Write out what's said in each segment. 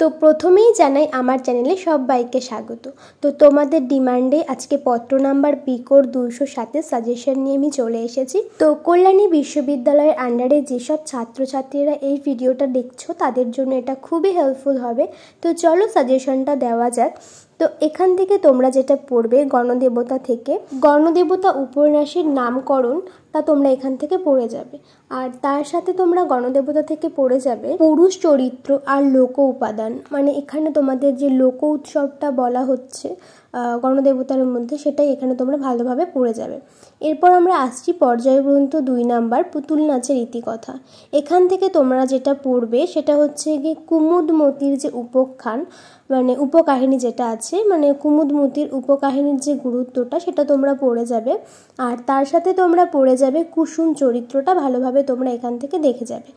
তো প্রথমেই জানাই আমার চ্যানেলে সবাইকে স্বাগত। তো তোমাদের ডিমান্ডে আজকে পত্র নাম্বার পিকোর 207 সাজেশন নিয়ে আমি চলে এসেছি। তো কল্যাণী বিশ্ববিদ্যালয়ের আন্ডারে যেসব ছাত্রছাত্রীরা এই ভিডিওটা দেখছো তাদের জন্য এটা খুবই হেল্পফুল হবে। তো চলো সাজেশনটা দেওয়া যাক। তো এখান থেকে তোমরা যেটা পড়বে গণদেবতা থেকে, গণদেবতা উপন্যাসের নামকরণ তা তোমরা এখান থেকে পড়ে যাবে। আর তার সাথে তোমরা গণদেবতা থেকে পড়ে যাবে পুরুষ চরিত্র আর লোক উপাদান, মানে এখানে তোমাদের যে লোক উৎসবটা বলা হচ্ছে গণদেবতার মধ্যে, সেটাই এখানে তোমরা ভালোভাবে পড়ে যাবে। এরপর আমরা আসছি পর্যায়গ্রন্থ 2 নাম্বার পুতুল নাচের ইতিকথা। এখান থেকে তোমরা যেটা পড়বে সেটা হচ্ছে গিয়ে কুমুদমতির যে উপখ্যান, মানে উপকাহিনী যেটা আছে, মানে কুমুদমতির উপকাহিনীর যে গুরুত্বটা সেটা তোমরা পড়ে যাবে। আর তার সাথে তোমরা পড়ে যাবে কুসুম চরিত্রটা ভালোভাবে তোমরা এখান থেকে দেখে যাবে।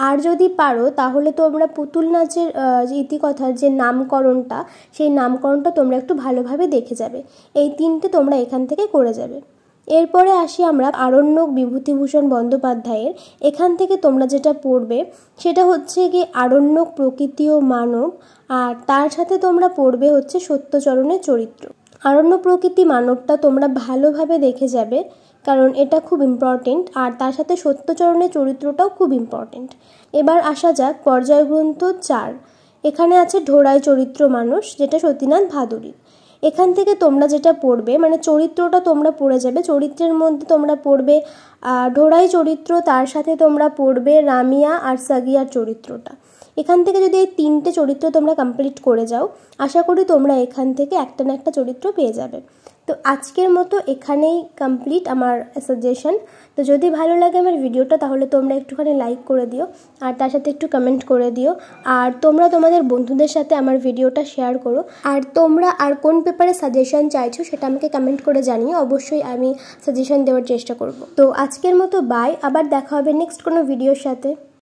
আর যদি পারো তাহলে তোমরা পুতুল নাচের যে ইতিকথার যে নামকরণটা, সেই নামকরণটা তোমরা একটু ভালোভাবে দেখে যাবে। এই 3টে তোমরা এখান থেকে করে যাবে। এরপরে আসি আমরা আরণ্যক বিভূতিভূষণ বন্দ্যোপাধ্যায়ের। এখান থেকে তোমরা যেটা পড়বে সেটা হচ্ছে কি আরণ্যক প্রকৃতি ও মানব, আর তার সাথে তোমরা পড়বে হচ্ছে সত্যচরণের চরিত্র। আরণ্যক প্রকৃতি মানবটা তোমরা ভালোভাবে দেখে যাবে, কারণ এটা খুব ইম্পর্টেন্ট। আর তার সাথে সত্যচরণের চরিত্রটাও খুব ইম্পর্টেন্ট। এবার আসা যাক পর্যায়গ্রন্থ 4। এখানে আছে ঢোড়াই চরিত্র মানুষ, যেটা সতীনাথ ভাদুড়ির। এখান থেকে তোমরা যেটা পড়বে, মানে চরিত্রটা তোমরা পড়ে যাবে। চরিত্রের মধ্যে তোমরা পড়বে ঢোড়াই চরিত্র, তার সাথে তোমরা পড়বে রামিয়া আর সাগিয়ার চরিত্রটা। এখান থেকে যদি এই 3টে চরিত্র তোমরা কমপ্লিট করে যাও, আশা করি তোমরা এখান থেকে একটা না একটা চরিত্র পেয়ে যাবে। তো আজকের মতো এখানেই কমপ্লিট আমার সাজেশন। তো যদি ভালো লাগে আমার ভিডিওটা তাহলে তোমরা একটুখানি লাইক করে দিও, আর তার সাথে একটু কমেন্ট করে দিও। আর তোমরা তোমাদের বন্ধুদের সাথে আমার ভিডিওটা শেয়ার করো। আর তোমরা আর কোন পেপারে সাজেশন চাইছো সেটা আমাকে কমেন্ট করে জানিও, অবশ্যই আমি সাজেশন দেওয়ার চেষ্টা করব। তো আজকের মতো বাই, আবার দেখা হবে নেক্সট কোনো ভিডিওর সাথে।